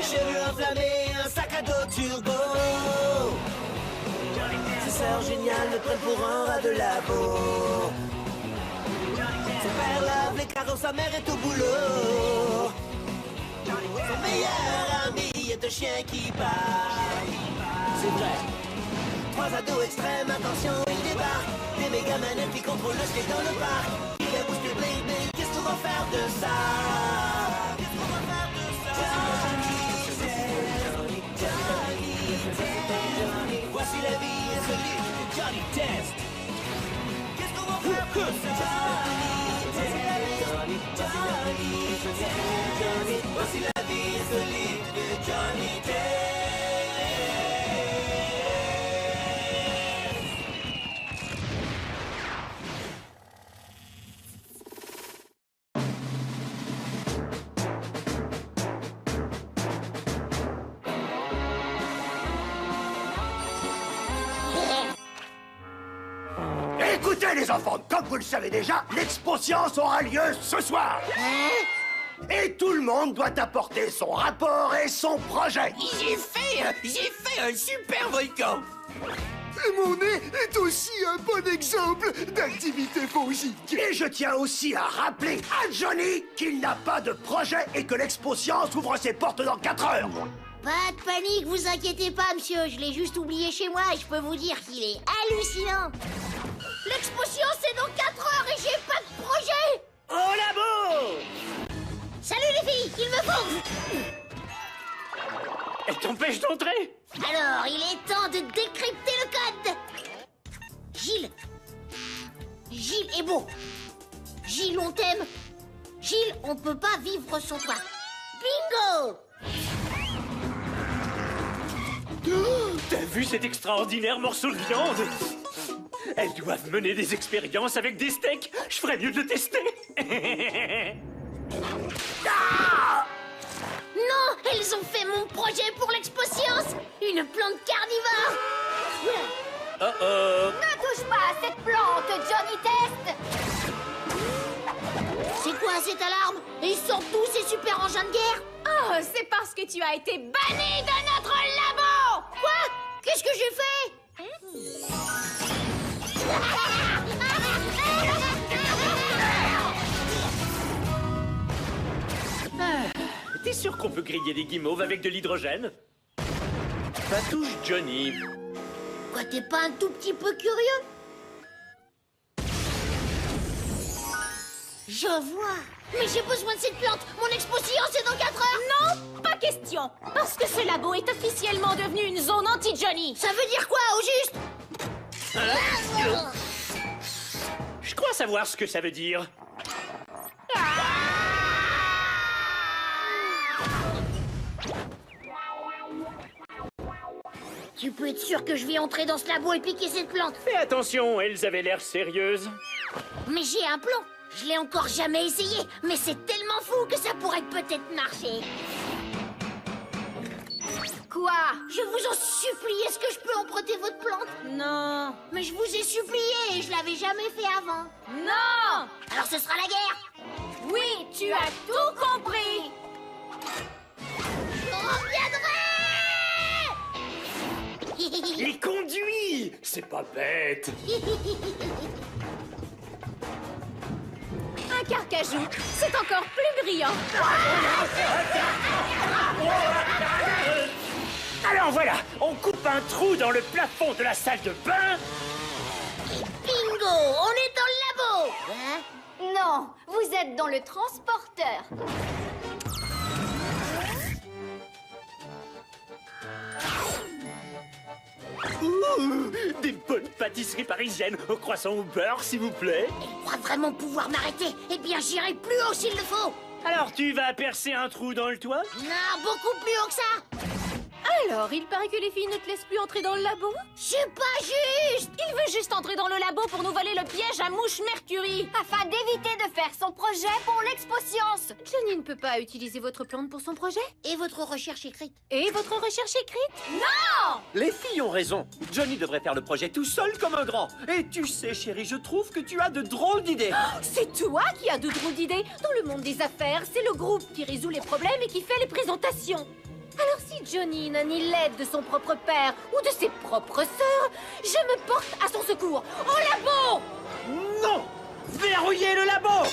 cheveux enflammés, un sac à dos turbo. Ses sœurs géniales le prennent pour un rat de labo. Son père lave les carreaux, sa mère est au boulot. Son meilleur ami est un chien qui bat. C'est vrai. Trois ados extrêmes, attention, ils débarquent. Des méga manettes qui contrôlent le skate dans le parc. Il a boosté bling bling, qu'est-ce qu'on va faire de ça? Qu'est-ce qu'on va faire de ça? Johnny Test. Voici la vie insolite de Johnny Test. Qu'est-ce qu'on va faire de ça? Voici la vie insolite de Johnny Test. Écoutez les enfants, comme vous le savez déjà, l'expo science aura lieu ce soir. Et tout le monde doit apporter son rapport et son projet. J'ai fait un super volcan. Et mon nez est aussi un bon exemple d'activité fongique. Et je tiens aussi à rappeler à Johnny qu'il n'a pas de projet et que l'expo science ouvre ses portes dans 4 heures. Pas de panique, vous inquiétez pas, monsieur. Je l'ai juste oublié chez moi et je peux vous dire qu'il est hallucinant. L'expo science c'est dans 4 heures et j'ai pas de projet. Au labo! Salut les filles, il me faut. Elle t'empêche d'entrer? Alors, il est temps de décrypter le code. Gilles. Gilles est beau. Gilles, on t'aime. Gilles, on peut pas vivre sans toi. Bingo! T'as vu cet extraordinaire morceau de viande? Elles doivent mener des expériences avec des steaks. Je ferais mieux de le tester. Non, elles ont fait mon projet pour l'expo science. Une plante carnivore. Ne touche pas à cette plante, Johnny Test. C'est quoi cette alarme? Et ils sortent d'où ces super engins de guerre? Oh, c'est parce que tu as été banni de notre labo. Quoi? Qu'est-ce que j'ai fait? T'es sûr qu'on peut griller des guimauves avec de l'hydrogène? Ça touche Johnny. Quoi, t'es pas un tout petit peu curieux? Je vois. Mais j'ai besoin de cette plante. Mon expo science est dans 4 heures. Non, pas question. Parce que ce labo est officiellement devenu une zone anti-Johnny. Ça veut dire quoi, au juste? Je crois savoir ce que ça veut dire. Tu peux être sûr que je vais entrer dans ce labo et piquer cette plante. Fais attention, elles avaient l'air sérieuses. Mais j'ai un plan. Je l'ai encore jamais essayé, mais c'est tellement fou que ça pourrait peut-être marcher. Quoi? Je vous en supplie, est-ce que je peux emprunter votre plante? Non. Mais je vous ai supplié et je l'avais jamais fait avant. Non. Alors ce sera la guerre. Oui, tu as tout compris. Je reviendrai. Il conduit! C'est pas bête! Un carcajou, c'est encore plus brillant. Alors voilà, on coupe un trou dans le plafond de la salle de bain. Bingo, on est dans le labo. Hein? Non, vous êtes dans le transporteur. Ouh, des bonnes pâtisseries parisiennes au croissant au beurre, s'il vous plaît. Elle croit vraiment pouvoir m'arrêter. Eh bien, j'irai plus haut s'il le faut. Alors tu vas percer un trou dans le toit? Non, beaucoup plus haut que ça. Alors, il paraît que les filles ne te laissent plus entrer dans le labo? C'est pas juste. Il veut juste entrer dans le labo pour nous voler le piège à Mouche Mercury, afin d'éviter de faire son projet pour l'expo science. Johnny ne peut pas utiliser votre plante pour son projet? Et votre recherche écrite? Et votre recherche écrite? Non! Les filles ont raison. Johnny devrait faire le projet tout seul comme un grand. Et tu sais, chérie, je trouve que tu as de drôles d'idées. C'est toi qui as de drôles d'idées. Dans le monde des affaires, c'est le groupe qui résout les problèmes et qui fait les présentations. Alors si Johnny n'a ni l'aide de son propre père ou de ses propres sœurs, je me porte à son secours. Au labo! Non! Verrouillez le labo!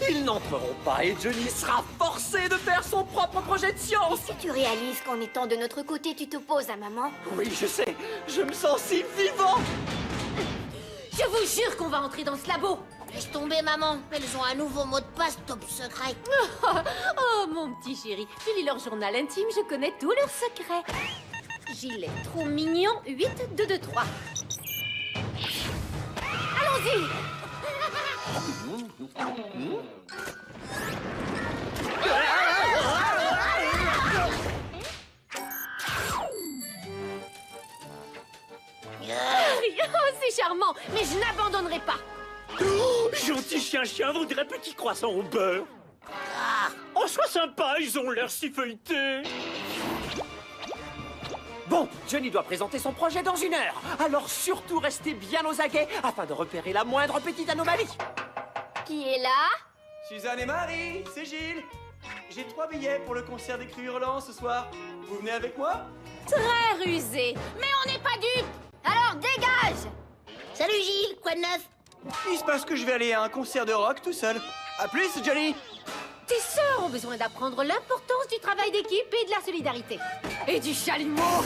Ils n'entreront pas et Johnny sera forcé de faire son propre projet de science. Si tu réalises qu'en étant de notre côté, tu t'opposes à maman? Oui, je sais. Je me sens si vivant. Je vous jure qu'on va entrer dans ce labo. Laisse tomber, maman. Elles ont un nouveau mot de passe top secret. Oh, mon petit chéri, tu lis leur journal intime, je connais tous leurs secrets. Gilet trop mignon, 8, 2, 2, 3. Allons-y! Oh, c'est charmant, mais je n'abandonnerai pas. Oh, gentil chien voudrait petit croissant au beurre. Oh, sois sympa, ils ont l'air si feuilletés. Bon, Johnny doit présenter son projet dans 1 heure. Alors surtout restez bien aux aguets afin de repérer la moindre petite anomalie. Qui est là? Suzanne et Marie, c'est Gilles. J'ai 3 billets pour le concert des Cris Hurlants ce soir. Vous venez avec moi? Très rusé, mais on n'est pas dupes. Alors dégage! Salut Gilles, quoi de neuf? Il se passe que je vais aller à un concert de rock tout seul. À plus, Johnny. Tes sœurs ont besoin d'apprendre l'importance du travail d'équipe et de la solidarité. Et du chalumeau.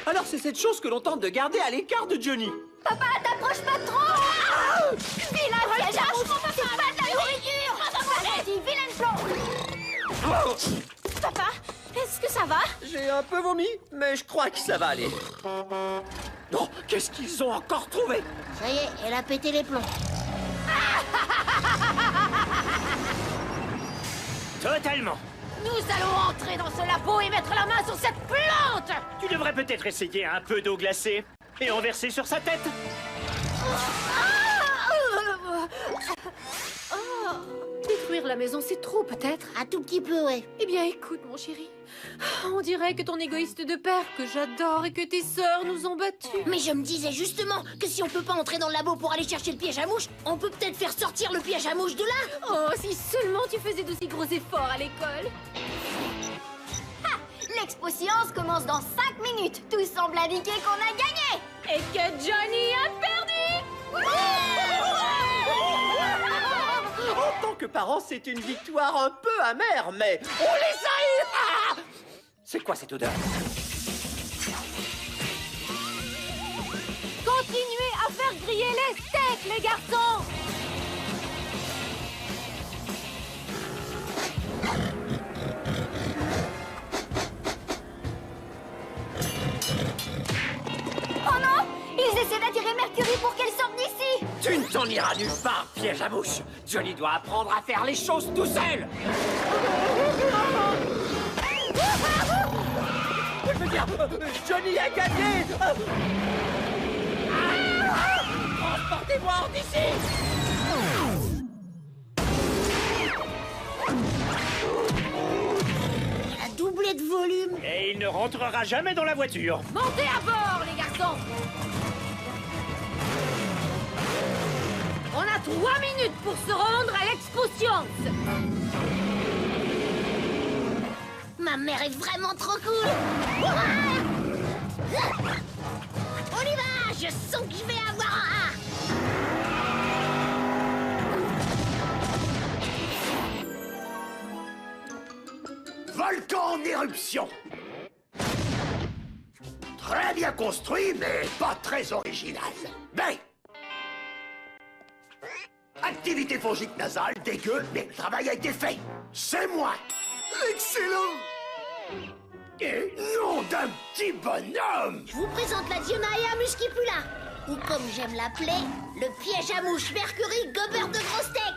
Alors c'est cette chose que l'on tente de garder à l'écart de Johnny. Papa, t'approches pas trop! Vilain piège à mouche, c'est pas de la nourriture! Allez-y, vilain plan! Papa, est-ce que ça va? J'ai un peu vomi, mais je crois que ça va aller. Non, qu'est-ce qu'ils ont encore trouvé? Ça y est, elle a pété les plombs. Totalement. Nous allons entrer dans ce labo et mettre la main sur cette plante! Tu devrais peut-être essayer un peu d'eau glacée et en verser sur sa tête. Détruire la maison, c'est trop, peut-être? Un tout petit peu, ouais. Eh bien, écoute, mon chéri. On dirait que ton égoïste de père, que j'adore, et que tes sœurs nous ont battus. Mais je me disais justement que si on peut pas entrer dans le labo pour aller chercher le piège à mouche, on peut peut-être faire sortir le piège à mouche de là. Oh, si seulement tu faisais d'aussi gros efforts à l'école. L'expo science commence dans 5 minutes. Tout semble indiquer qu'on a gagné. Et que Johnny a perdu. En tant que parent, c'est une victoire un peu amère, mais on les a eu. Ah! C'est quoi cette odeur? Continuez à faire griller les steaks, les garçons. Oh non! Ils essaient d'attirer Mercury pour qu'elle sorte d'ici. Tu ne t'en iras nulle part, piège à mouche. Johnny doit apprendre à faire les choses tout seul. Je veux dire, Johnny a gagné. Transportez-moi hors d'ici. Elle a doublé de volume. Et il ne rentrera jamais dans la voiture. Montez à bord, les garçons. On a 3 minutes pour se rendre à l'Expo Science. Ma mère est vraiment trop cool. On y va. Je sens que je vais avoir un A. Volcan en éruption. Très bien construit, mais pas très original. Mais... activité fongique nasale, dégueu, mais le travail a été fait. C'est moi. Excellent! Et nom d'un petit bonhomme. Je vous présente la Dionaea muscipula. Ou comme j'aime l'appeler, le piège à mouche Mercury Gobert de gros steak.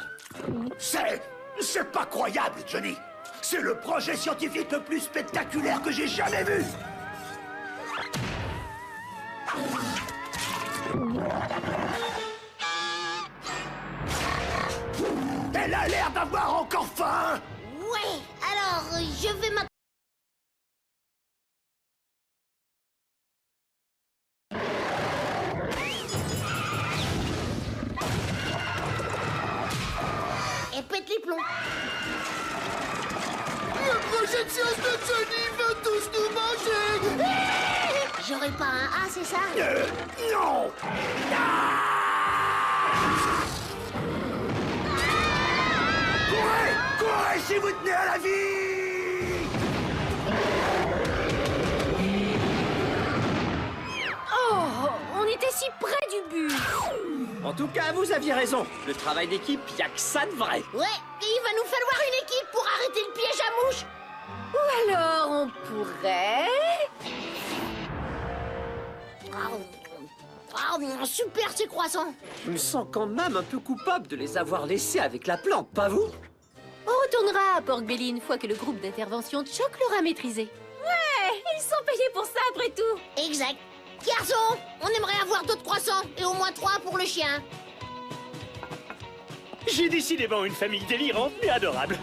C'est pas croyable, Johnny. C'est le projet scientifique le plus spectaculaire que j'ai jamais vu. Elle a l'air d'avoir encore faim. Ouais, alors je vais plomb. La prochaine séance de Johnny va tous nous manger. J'aurais pas un A, c'est ça? Non. Courez! Courez si vous tenez à la vie! Oh, on était si près du but. En tout cas, vous aviez raison. Le travail d'équipe, y'a que ça de vrai. Ouais, et il va nous falloir une équipe pour arrêter le piège à mouche. Ou alors on pourrait... Super ces croissants. Je me sens quand même un peu coupable de les avoir laissés avec la plante, pas vous? On retournera à Pork Belly une fois que le groupe d'intervention de choc l'aura maîtrisé. Ouais, ils sont payés pour ça après tout. Exact. Garçon, on aimerait avoir d'autres croissants et au moins 3 pour le chien. J'ai décidément une famille délirante mais adorable.